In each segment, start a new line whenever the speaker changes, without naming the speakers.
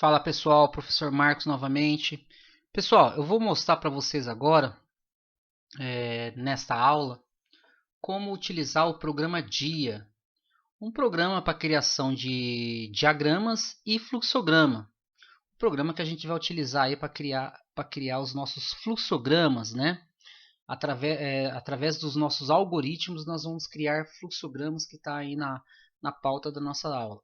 Fala pessoal, professor Marcos novamente. Pessoal, eu vou mostrar para vocês agora, nesta aula, como utilizar o programa DIA, um programa para criação de diagramas e fluxograma. Um programa que a gente vai utilizar aí para criar os nossos fluxogramas, né? Através dos nossos algoritmos, nós vamos criar fluxogramas que está aí na pauta da nossa aula.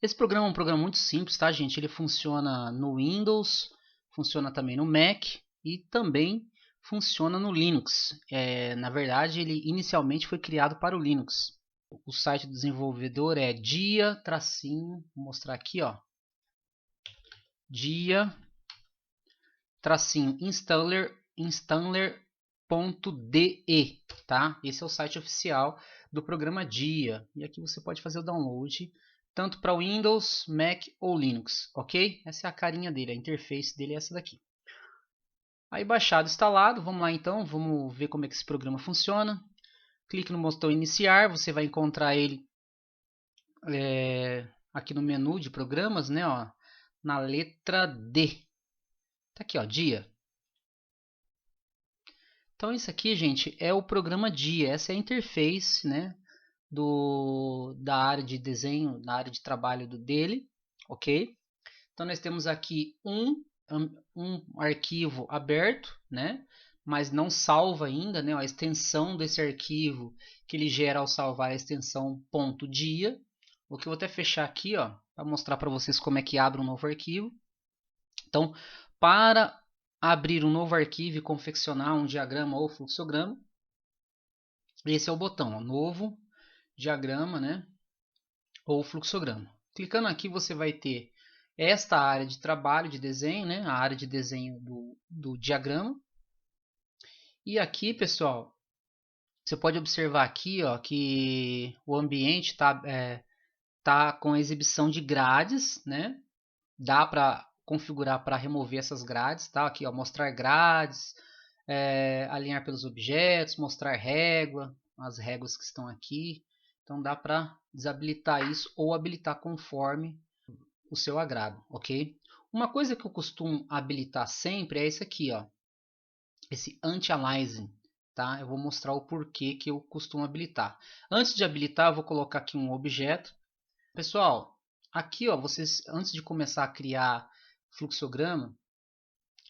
Esse programa é um programa muito simples, tá, gente? Ele funciona no Windows, funciona também no Mac e também funciona no Linux. Na verdade, ele inicialmente foi criado para o Linux. O site do desenvolvedor é dia, vou mostrar aqui, ó, dia, installer.de, tá? Esse é o site oficial do programa DIA. E aqui você pode fazer o download tanto para Windows, Mac ou Linux, ok? Essa é a carinha dele, a interface dele é essa daqui. Aí baixado, instalado, vamos lá então, vamos ver como é que esse programa funciona. Clique no botão iniciar, você vai encontrar ele aqui no menu de programas, né? Ó, na letra D. Tá aqui, ó, dia. Então isso aqui, gente, é o programa DIA, essa é a interface, né, da área de desenho, da área de trabalho dele, ok? Então nós temos aqui um arquivo aberto, né, mas não salva ainda, né, a extensão desse arquivo que ele gera ao salvar a extensão .dia. O que eu vou até fechar aqui, ó, para mostrar para vocês como é que abre um novo arquivo. Então, para abrir um novo arquivo e confeccionar um diagrama ou fluxograma, esse é o botão, ó, novo diagrama, né, ou fluxograma. Clicando aqui você vai ter esta área de trabalho de desenho, né, a área de desenho do diagrama. E aqui, pessoal, você pode observar aqui, ó, que o ambiente tá com a exibição de grades, né? Dá para configurar para remover essas grades, tá? Aqui, ó, mostrar grades, alinhar pelos objetos, mostrar régua, as réguas que estão aqui. Então dá para desabilitar isso ou habilitar conforme o seu agrado, ok? Uma coisa que eu costumo habilitar sempre é esse aqui, ó, esse anti-aliasing, tá? Eu vou mostrar o porquê que eu costumo habilitar. Antes de habilitar, eu vou colocar aqui um objeto. Pessoal, aqui, ó, vocês antes de começar a criar fluxograma,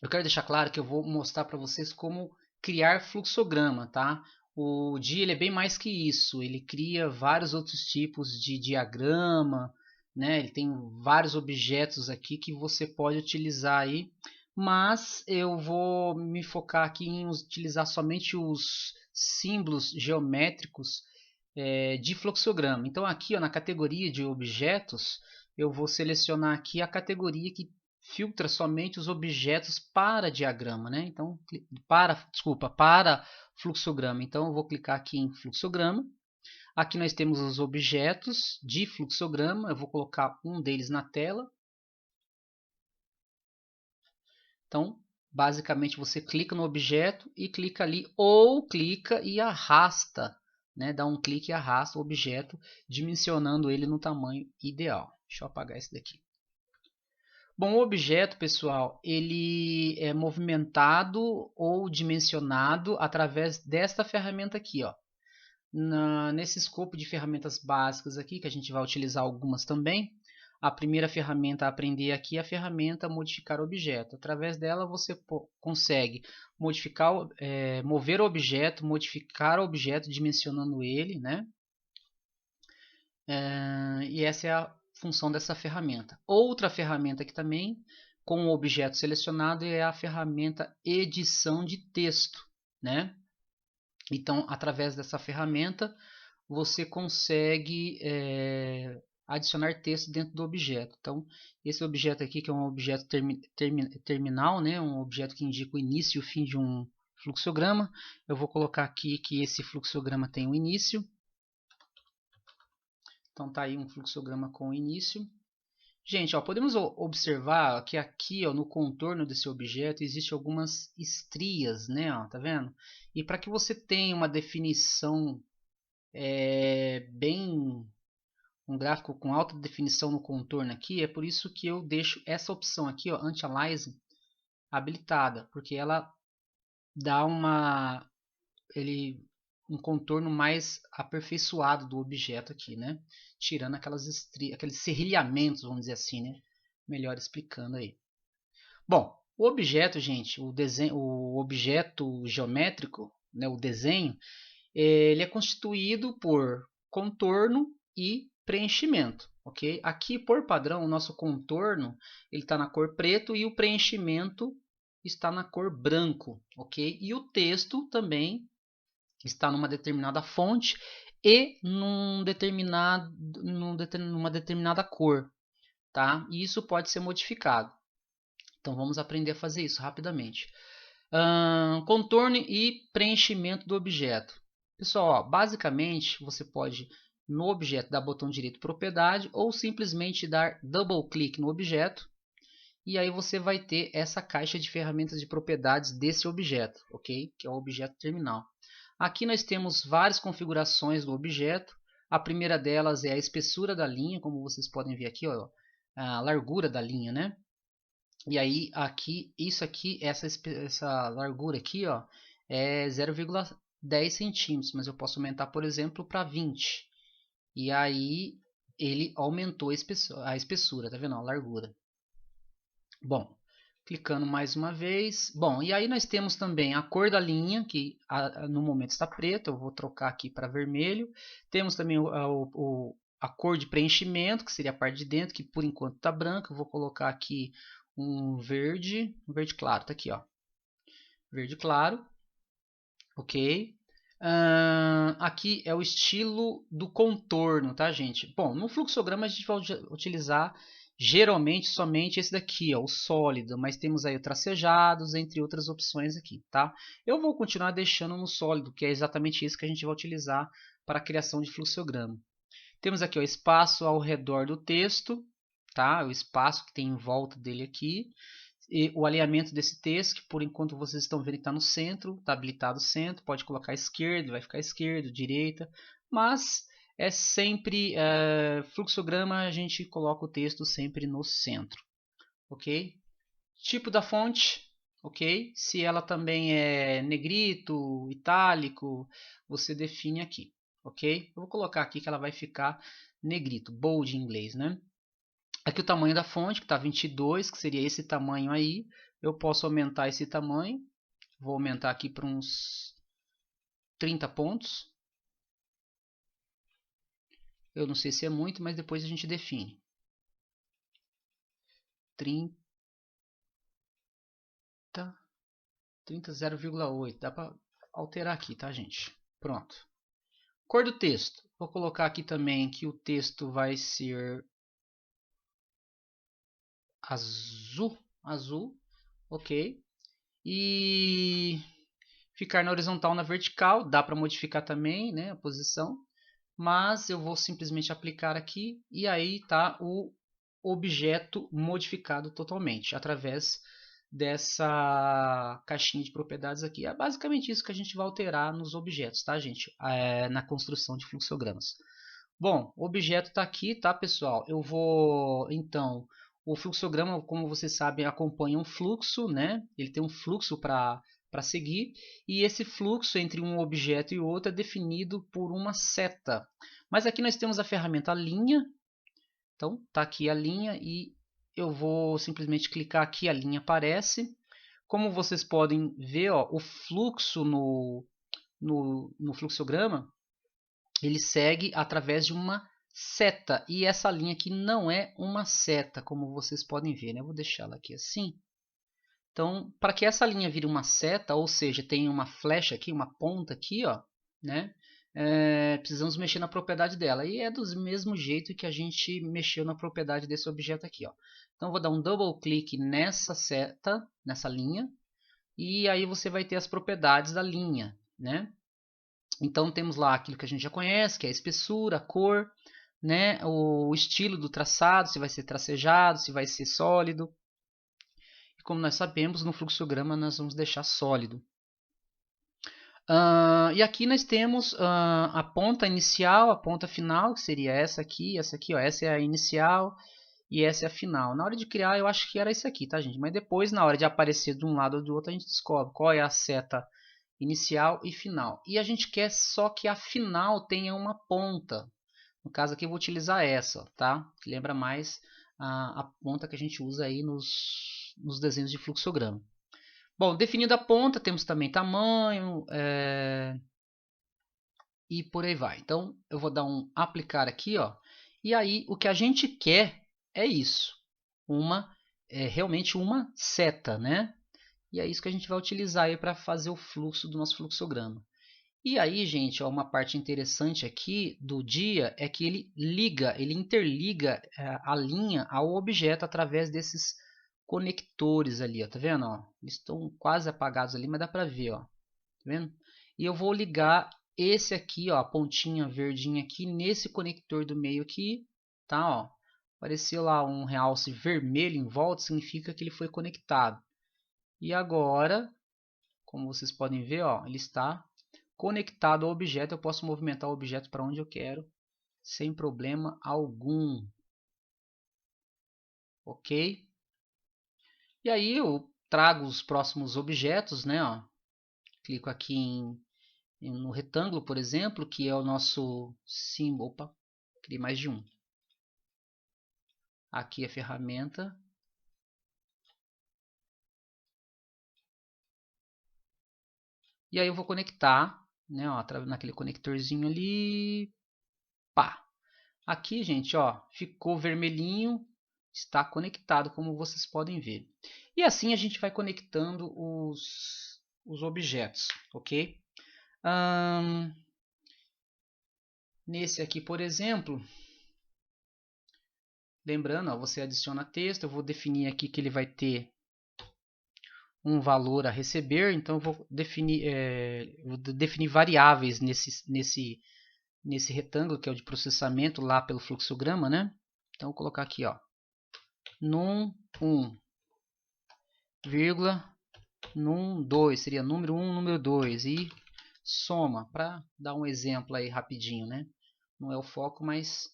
eu quero deixar claro que eu vou mostrar para vocês como criar fluxograma, tá? O DIA ele é bem mais que isso, ele cria vários outros tipos de diagrama, né? Ele tem vários objetos aqui que você pode utilizar aí, mas eu vou me focar aqui em utilizar somente os símbolos geométricos de fluxograma. Então aqui, ó, na categoria de objetos, eu vou selecionar aqui a categoria que filtra somente os objetos para diagrama, né? Então, para fluxograma. Então, eu vou clicar aqui em fluxograma. Aqui nós temos os objetos de fluxograma. Eu vou colocar um deles na tela. Então, basicamente, você clica no objeto e clica ali, ou clica e arrasta, né? Dá um clique e arrasta o objeto, dimensionando ele no tamanho ideal. Deixa eu apagar esse daqui. Bom, o objeto, pessoal, ele é movimentado ou dimensionado através desta ferramenta aqui, ó. Nesse escopo de ferramentas básicas aqui, que a gente vai utilizar algumas também, a primeira ferramenta a aprender aqui é a ferramenta modificar objeto. Através dela você consegue mover o objeto, modificar o objeto, dimensionando ele, né? E essa é a função dessa ferramenta. Outra ferramenta aqui também, com o objeto selecionado, é a ferramenta edição de texto, né? Então, através dessa ferramenta, você consegue adicionar texto dentro do objeto. Então, esse objeto aqui, que é um objeto terminal, né? Um objeto que indica o início e o fim de um fluxograma, eu vou colocar aqui que esse fluxograma tem um início. Então tá aí um fluxograma com início. Gente, ó, podemos observar que aqui, ó, no contorno desse objeto existem algumas estrias, né? Ó, tá vendo? E para que você tenha uma definição bem um gráfico com alta definição no contorno aqui, é por isso que eu deixo essa opção aqui, ó, Anti-Aliasing, habilitada, porque ela dá um contorno mais aperfeiçoado do objeto aqui, né? Tirando aqueles serrilhamentos, vamos dizer assim, né? Melhor explicando aí. Bom, o objeto, gente, o objeto geométrico, né, o desenho, ele é constituído por contorno e preenchimento, ok? Aqui, por padrão, o nosso contorno ele está na cor preto e o preenchimento está na cor branco, ok? E o texto também está numa determinada fonte e numa determinada cor, tá? E isso pode ser modificado. Então vamos aprender a fazer isso rapidamente. Contorno e preenchimento do objeto. Pessoal, ó, basicamente você pode no objeto dar botão direito propriedade ou simplesmente dar double click no objeto e aí você vai ter essa caixa de ferramentas de propriedades desse objeto, ok? Que é o objeto terminal. Aqui nós temos várias configurações do objeto. A primeira delas é a espessura da linha, como vocês podem ver aqui, ó, a largura da linha, né? E aí aqui, essa largura aqui, ó, é 0,10 centímetros, mas eu posso aumentar, por exemplo, para 20. E aí ele aumentou a espessura, tá vendo? A largura. Bom, clicando mais uma vez. Bom, e aí nós temos também a cor da linha, que no momento está preta, eu vou trocar aqui para vermelho. Temos também a cor de preenchimento, que seria a parte de dentro, que por enquanto está branca. Eu vou colocar aqui um verde claro, tá aqui, ó. Verde claro, ok. Aqui é o estilo do contorno, tá, gente? Bom, no fluxograma a gente vai utilizar geralmente somente esse daqui, ó, o sólido, mas temos aí o tracejados, entre outras opções aqui, tá? Eu vou continuar deixando no sólido, que é exatamente isso que a gente vai utilizar para a criação de fluxograma. Temos aqui o espaço ao redor do texto, tá? O espaço que tem em volta dele aqui. E o alinhamento desse texto, que por enquanto vocês estão vendo que está no centro, está habilitado o centro, pode colocar esquerdo, vai ficar esquerdo, direita, mas é sempre fluxograma, a gente coloca o texto sempre no centro, ok? Tipo da fonte, ok? Se ela também é negrito, itálico, você define aqui, ok? Eu vou colocar aqui que ela vai ficar negrito, bold em inglês, né? Aqui o tamanho da fonte, que está 22, que seria esse tamanho aí. Eu posso aumentar esse tamanho. Vou aumentar aqui para uns 30 pontos. Eu não sei se é muito, mas depois a gente define. 30, 0,8. Dá para alterar aqui, tá, gente? Pronto. Cor do texto. Vou colocar aqui também que o texto vai ser azul, ok? E ficar na horizontal, na vertical, dá para modificar também, né, a posição, mas eu vou simplesmente aplicar aqui e aí está o objeto modificado totalmente através dessa caixinha de propriedades aqui. É basicamente isso que a gente vai alterar nos objetos, tá, gente? Na construção de fluxogramas. Bom, o objeto está aqui, tá, pessoal? Eu vou, então, o fluxograma, como vocês sabem, acompanha um fluxo, né? Ele tem um fluxo para seguir, e esse fluxo entre um objeto e outro é definido por uma seta. Mas aqui nós temos a ferramenta linha, então tá aqui a linha e eu vou simplesmente clicar aqui, a linha aparece. Como vocês podem ver, ó, o fluxo no fluxograma, ele segue através de uma seta, e essa linha aqui não é uma seta, como vocês podem ver, né? Eu vou deixá-la aqui assim. Então, para que essa linha vire uma seta, ou seja, tenha uma flecha aqui, uma ponta aqui, ó, né? Precisamos mexer na propriedade dela, e é do mesmo jeito que a gente mexeu na propriedade desse objeto aqui, ó. Então, eu vou dar um double click nessa seta, nessa linha, e aí você vai ter as propriedades da linha, né? Então temos lá aquilo que a gente já conhece, que é a espessura, a cor, né? O estilo do traçado, se vai ser tracejado, se vai ser sólido. E como nós sabemos, no fluxograma nós vamos deixar sólido. E aqui nós temos a ponta inicial, a ponta final, que seria essa aqui, ó, essa é a inicial e essa é a final. Na hora de criar eu acho que era isso aqui, tá gente? Mas depois na hora de aparecer de um lado ou do outro a gente descobre qual é a seta inicial e final. E a gente quer só que a final tenha uma ponta. No caso aqui eu vou utilizar essa, tá? Que lembra mais a ponta que a gente usa aí nos desenhos de fluxograma. Bom, definida a ponta, temos também tamanho e por aí vai. Então, eu vou dar um aplicar aqui, ó. E aí, o que a gente quer é isso. Realmente uma seta, né? E é isso que a gente vai utilizar aí para fazer o fluxo do nosso fluxograma. E aí, gente, ó, uma parte interessante aqui do dia é que ele interliga a linha ao objeto através desses conectores ali, ó, tá vendo? Ó? Eles estão quase apagados ali, mas dá para ver, ó, tá vendo? E eu vou ligar esse aqui, ó, a pontinha verdinha aqui nesse conector do meio aqui, tá? Ó, apareceu lá um realce vermelho em volta, significa que ele foi conectado. E agora, como vocês podem ver, ó, ele está conectado ao objeto. Eu posso movimentar o objeto para onde eu quero, sem problema algum. Ok? E aí eu trago os próximos objetos, né? Ó. Clico aqui no retângulo, por exemplo, que é o nosso símbolo. Opa, criei mais de um. Aqui a ferramenta. E aí eu vou conectar, né? Ó, naquele conectorzinho ali. Pá. Aqui, gente, ó, ficou vermelhinho, está conectado, como vocês podem ver. E assim a gente vai conectando os objetos, ok? Nesse aqui, por exemplo, lembrando, ó, você adiciona texto, eu vou definir aqui que ele vai ter um valor a receber, então eu vou definir variáveis nesse retângulo, que é o de processamento lá pelo fluxograma, né? Então, eu vou colocar aqui, ó, num1, vírgula, num2, seria número 1, número 2, e soma, para dar um exemplo aí rapidinho, né? Não é o foco, mas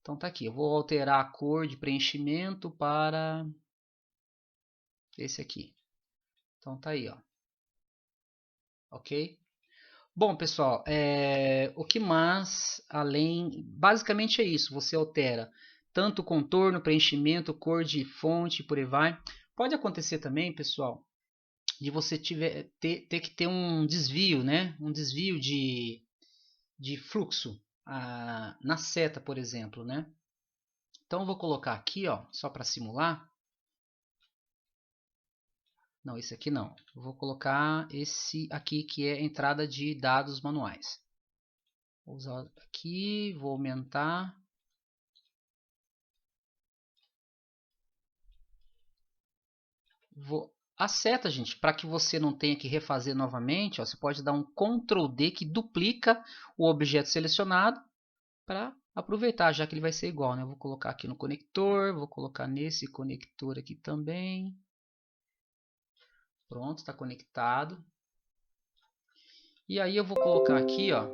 então tá aqui. Eu vou alterar a cor de preenchimento para esse aqui. Então tá aí, ó. Ok? Bom, pessoal, o que mais além... Basicamente é isso. Você altera tanto o contorno, preenchimento, cor de fonte, por aí vai. Pode acontecer também, pessoal, de você ter que ter um desvio, né? Um desvio de fluxo na seta, por exemplo, né? Então eu vou colocar aqui, ó, só para simular. Não, esse aqui não. Eu vou colocar esse aqui que é entrada de dados manuais. Vou usar aqui, vou aumentar. A seta, gente, para que você não tenha que refazer novamente, ó, você pode dar um Ctrl D que duplica o objeto selecionado para aproveitar, já que ele vai ser igual, né? Eu vou colocar aqui no conector, vou colocar nesse conector aqui também. Pronto, está conectado. E aí eu vou colocar aqui, ó.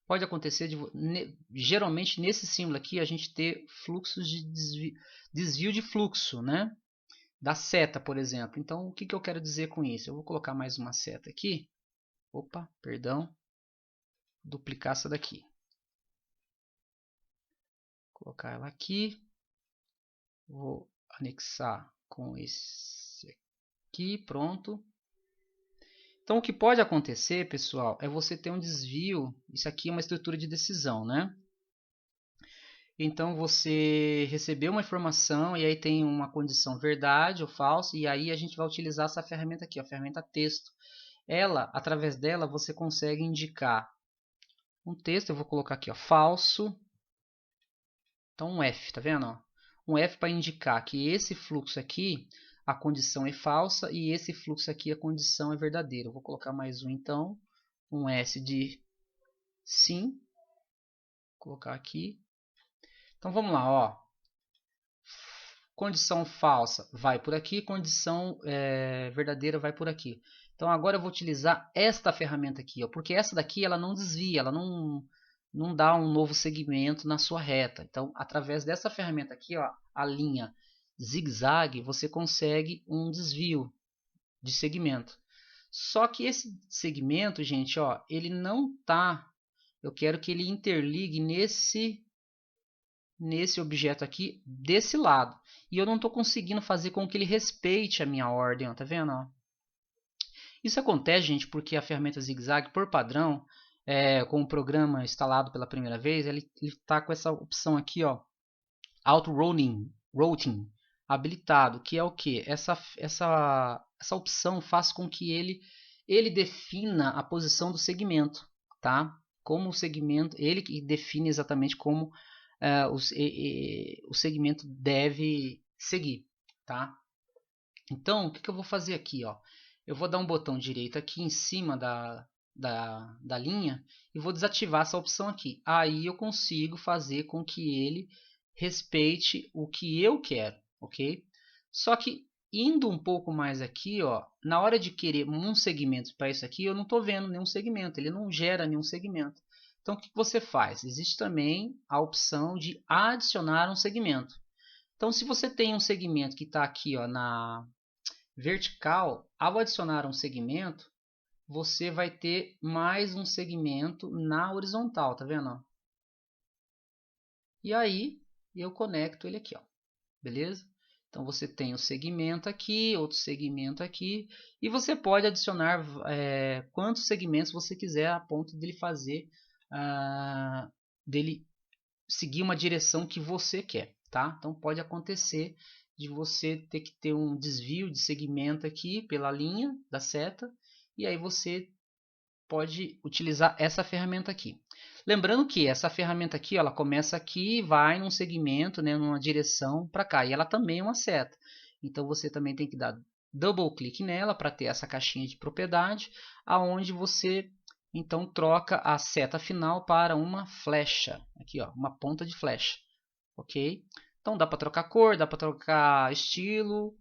Pode acontecer geralmente nesse símbolo aqui a gente ter fluxos de desvio de fluxo, né? Da seta, por exemplo. Então, o que eu quero dizer com isso? Eu vou colocar mais uma seta aqui. Opa, perdão. Duplicar essa daqui. Colocar ela aqui. Vou anexar com esse aqui, pronto. Então, o que pode acontecer, pessoal, é você ter um desvio. Isso aqui é uma estrutura de decisão, né? Então, você recebeu uma informação e aí tem uma condição verdade ou falso, e aí a gente vai utilizar essa ferramenta aqui, a ferramenta texto. Através dela, você consegue indicar um texto. Eu vou colocar aqui, ó, falso. Então, um F, tá vendo? Ó? Um F para indicar que esse fluxo aqui, a condição é falsa, e esse fluxo aqui, a condição é verdadeira. Eu vou colocar mais um, então. Um S de sim. Vou colocar aqui. Então, vamos lá, ó. Condição falsa vai por aqui, condição verdadeira vai por aqui. Então agora eu vou utilizar esta ferramenta aqui, ó, porque essa daqui ela não desvia, ela não dá um novo segmento na sua reta. Então através dessa ferramenta aqui, ó, a linha zigue-zague, você consegue um desvio de segmento. Só que esse segmento, gente, ó, ele não tá. Eu quero que ele interligue nesse objeto aqui desse lado. E eu não estou conseguindo fazer com que ele respeite a minha ordem, ó, tá vendo? Ó? Isso acontece, gente, porque a ferramenta ZigZag, por padrão, com o programa instalado pela primeira vez, ele está com essa opção aqui, ó, Auto Routing habilitado, que é o que? Essa opção faz com que ele defina a posição do segmento, tá? Como o segmento, ele que define exatamente como o segmento deve seguir, tá? Então, o que eu vou fazer aqui, ó? Eu vou dar um botão direito aqui em cima da linha e vou desativar essa opção aqui. Aí eu consigo fazer com que ele respeite o que eu quero, ok? Só que indo um pouco mais aqui, ó, na hora de querer um segmento para isso aqui, eu não estou vendo nenhum segmento, ele não gera nenhum segmento. Então o que você faz? Existe também a opção de adicionar um segmento. Então se você tem um segmento que está aqui, ó, na vertical, ao adicionar um segmento, você vai ter mais um segmento na horizontal, tá vendo? E aí eu conecto ele aqui, ó, beleza? Então você tem o segmento aqui, outro segmento aqui, e você pode adicionar quantos segmentos você quiser a ponto dele fazer, dele seguir uma direção que você quer, tá? Então pode acontecer de você ter que ter um desvio de segmento aqui pela linha da seta, e aí você pode utilizar essa ferramenta aqui. Lembrando que essa ferramenta aqui, ela começa aqui e vai num segmento, né, numa direção para cá, e ela também é uma seta. Então você também tem que dar double clique nela para ter essa caixinha de propriedade, aonde você então troca a seta final para uma flecha, aqui ó, uma ponta de flecha, ok? Então dá para trocar cor, dá para trocar estilo,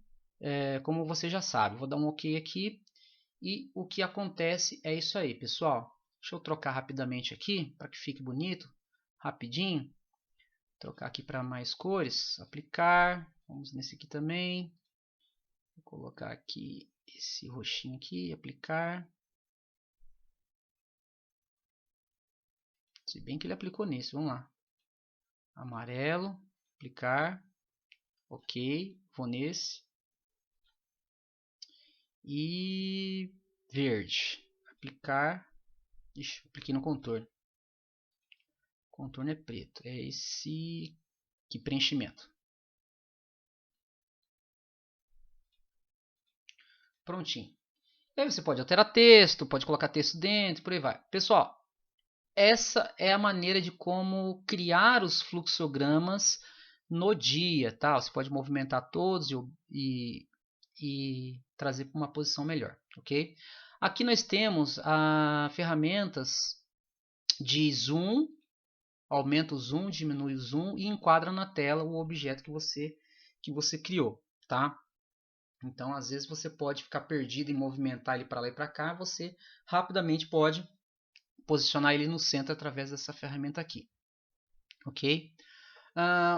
como você já sabe. Vou dar um ok aqui e o que acontece é isso aí, pessoal. Deixa eu trocar rapidamente aqui para que fique bonito, rapidinho. Trocar aqui para mais cores, aplicar. Vamos nesse aqui também. Vou colocar aqui esse roxinho aqui, aplicar. Se bem que ele aplicou nesse, vamos lá. Amarelo, aplicar, ok, vou nesse. E verde, aplicar, ixi, apliquei no contorno. Contorno é preto, é esse aqui, preenchimento. Prontinho. E aí você pode alterar texto, pode colocar texto dentro, por aí vai. Pessoal, essa é a maneira de como criar os fluxogramas no dia, tá? Você pode movimentar todos e trazer para uma posição melhor, ok? Aqui nós temos ferramentas de zoom, aumenta o zoom, diminui o zoom e enquadra na tela o objeto que você criou, tá? Então, às vezes você pode ficar perdido em movimentar ele para lá e para cá, você rapidamente pode posicionar ele no centro através dessa ferramenta aqui, ok?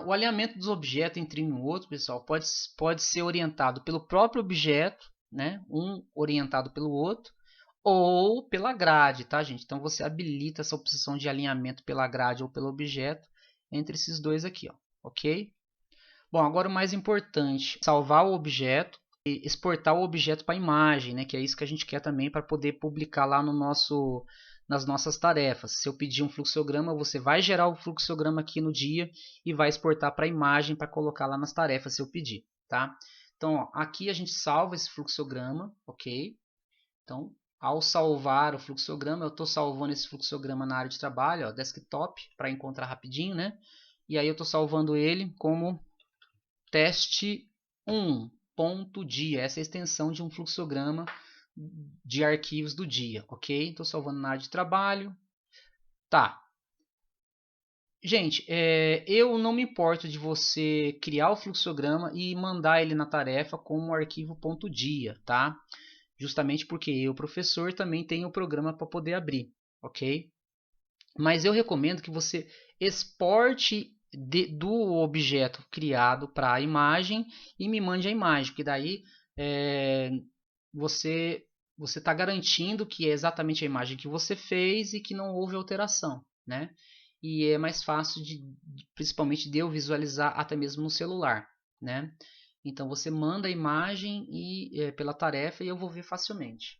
O alinhamento dos objetos entre um e outro, pessoal, pode ser orientado pelo próprio objeto, né? Um orientado pelo outro, ou pela grade, tá, gente? Então você habilita essa opção de alinhamento pela grade ou pelo objeto entre esses dois aqui, ó, ok? Bom, agora o mais importante, salvar o objeto e exportar o objeto para a imagem, né? Que é isso que a gente quer também para poder publicar lá nas nossas tarefas. Se eu pedir um fluxograma, você vai gerar o fluxograma aqui no dia e vai exportar para a imagem para colocar lá nas tarefas se eu pedir, tá? Então, ó, aqui a gente salva esse fluxograma, ok? Então, ao salvar o fluxograma, eu estou salvando esse fluxograma na área de trabalho, ó, desktop, para encontrar rapidinho, né? E aí eu estou salvando ele como teste 1.dia, essa é a extensão de um fluxograma de arquivos do dia, ok? Estou salvando na área de trabalho. Tá. Gente, eu não me importo de você criar o fluxograma e mandar ele na tarefa como arquivo .dia, tá? justamente porque eu, professor, também tenho o programa para poder abrir, ok? Mas eu recomendo que você exporte do objeto criado para a imagem e me mande a imagem, porque daí você está garantindo que é exatamente a imagem que você fez e que não houve alteração, né? E é mais fácil principalmente de eu visualizar até mesmo no celular, né? Então você manda a imagem pela tarefa e eu vou ver facilmente.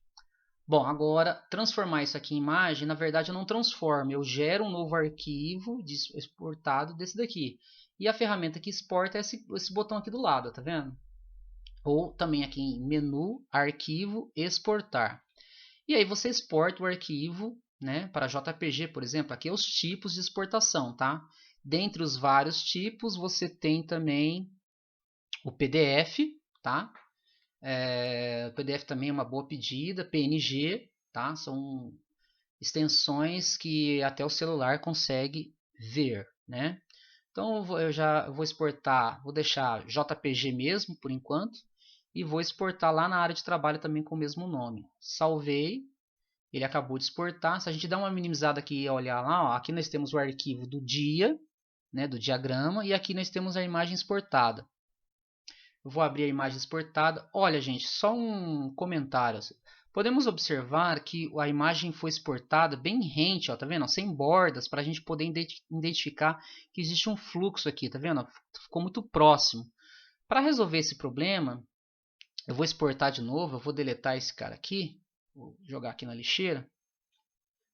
Bom, agora transformar isso aqui em imagem, na verdade eu não transformo, eu gero um novo arquivo exportado desse daqui. E a ferramenta que exporta é esse botão aqui do lado, tá vendo? Ou também aqui em menu, arquivo, exportar. E aí você exporta o arquivo, né, para JPG, por exemplo, aqui é os tipos de exportação, tá? Dentre os vários tipos, você tem também o PDF, tá? O PDF também é uma boa pedida, PNG, tá? São extensões que até o celular consegue ver, né? Então eu já vou exportar, vou deixar JPG mesmo por enquanto e vou exportar lá na área de trabalho também com o mesmo nome. Salvei, ele acabou de exportar. Se a gente dá uma minimizada aqui e olhar lá, ó, aqui nós temos o arquivo do dia, né, do diagrama, e aqui nós temos a imagem exportada. Eu vou abrir a imagem exportada. Olha, gente, só um comentário. Podemos observar que a imagem foi exportada bem rente, ó, tá vendo? Sem bordas, para a gente poder identificar que existe um fluxo aqui, tá vendo? Ficou muito próximo. Para resolver esse problema, eu vou exportar de novo, eu vou deletar esse cara aqui, vou jogar aqui na lixeira.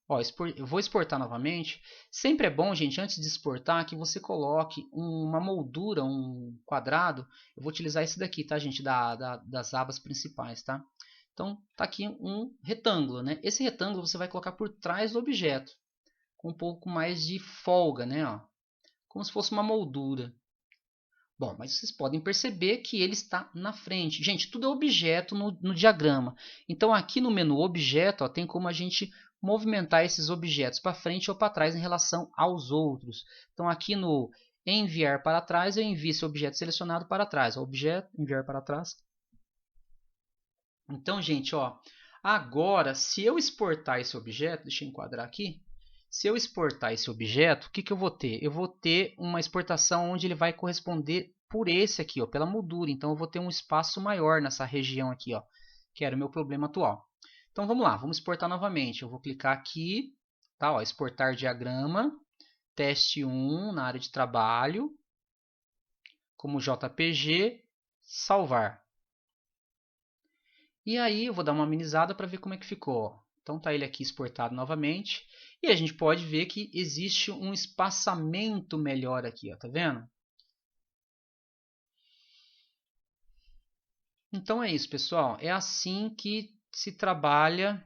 Ó, eu vou exportar novamente. Sempre é bom, gente, antes de exportar, que você coloque uma moldura, um quadrado. Eu vou utilizar esse daqui, tá, gente, das abas principais, tá? Então, tá aqui um retângulo, né? Esse retângulo você vai colocar por trás do objeto, com um pouco mais de folga, né? Ó, como se fosse uma moldura. Bom, mas vocês podem perceber que ele está na frente. Gente, tudo é objeto no diagrama. Então, aqui no menu objeto, ó, tem como a gente movimentar esses objetos para frente ou para trás em relação aos outros. Então, aqui no enviar para trás, eu envio esse objeto selecionado para trás. Objeto, enviar para trás. Então, gente, ó, agora, se eu exportar esse objeto, deixa eu enquadrar aqui. Se eu exportar esse objeto, o que eu vou ter? Eu vou ter uma exportação onde ele vai corresponder por esse aqui, ó, pela moldura. Então, eu vou ter um espaço maior nessa região aqui, ó, que era o meu problema atual. Então, vamos lá, vamos exportar novamente. Eu vou clicar aqui, tá, ó, exportar diagrama, teste 1 na área de trabalho, como JPG, salvar. E aí eu vou dar uma amenizada para ver como é que ficou. Então tá ele aqui exportado novamente. E a gente pode ver que existe um espaçamento melhor aqui, ó, tá vendo? Então é isso, pessoal. É assim que se trabalha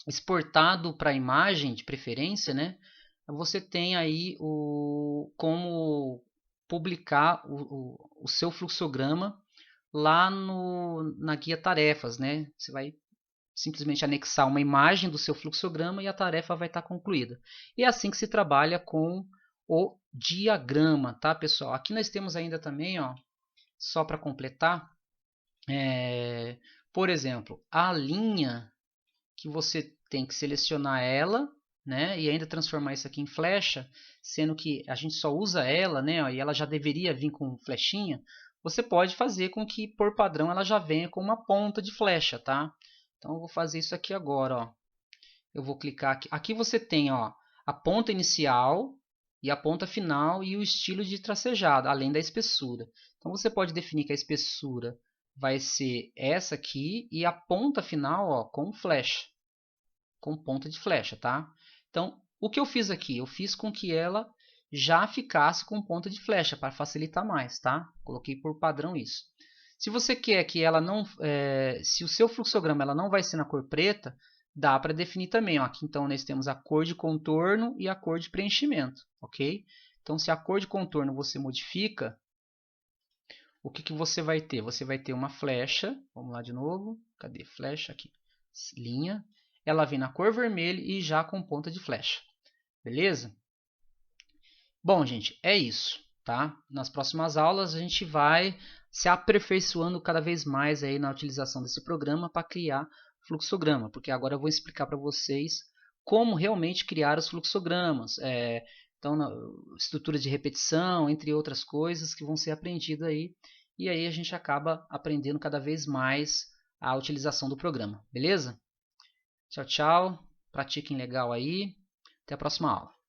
exportado para a imagem, de preferência, né? Você tem aí como publicar o seu fluxograma lá na guia tarefas, né? Você vai simplesmente anexar uma imagem do seu fluxograma e a tarefa vai estar concluída. E é assim que se trabalha com o diagrama, tá, pessoal? Aqui nós temos ainda também, ó, só para completar, por exemplo, a linha que você tem que selecionar ela, né, e ainda transformar isso aqui em flecha, sendo que a gente só usa ela, né, ó, e ela já deveria vir com flechinha. Você pode fazer com que, por padrão, ela já venha com uma ponta de flecha, tá? Então eu vou fazer isso aqui agora, ó. Eu vou clicar aqui. Aqui você tem, ó, a ponta inicial e a ponta final e o estilo de tracejado, além da espessura. Então você pode definir que a espessura vai ser essa aqui e a ponta final, ó, com flecha, com ponta de flecha, tá? Então, o que eu fiz aqui? Eu fiz com que ela já ficasse com ponta de flecha para facilitar mais, tá? Coloquei por padrão isso. Se você quer que ela não, se o seu fluxograma ela não vai ser na cor preta, dá para definir também. Ó. Aqui então nós temos a cor de contorno e a cor de preenchimento, ok? Então se a cor de contorno você modifica, o que você vai ter? Você vai ter uma flecha, vamos lá de novo, cadê flecha aqui? Linha, ela vem na cor vermelha e já com ponta de flecha, beleza? Bom, gente, é isso, tá? Nas próximas aulas a gente vai se aperfeiçoando cada vez mais aí na utilização desse programa para criar fluxograma, porque agora eu vou explicar para vocês como realmente criar os fluxogramas, então estrutura de repetição, entre outras coisas que vão ser aprendidas aí, e aí a gente acaba aprendendo cada vez mais a utilização do programa, beleza? Tchau, tchau, pratiquem legal aí, até a próxima aula.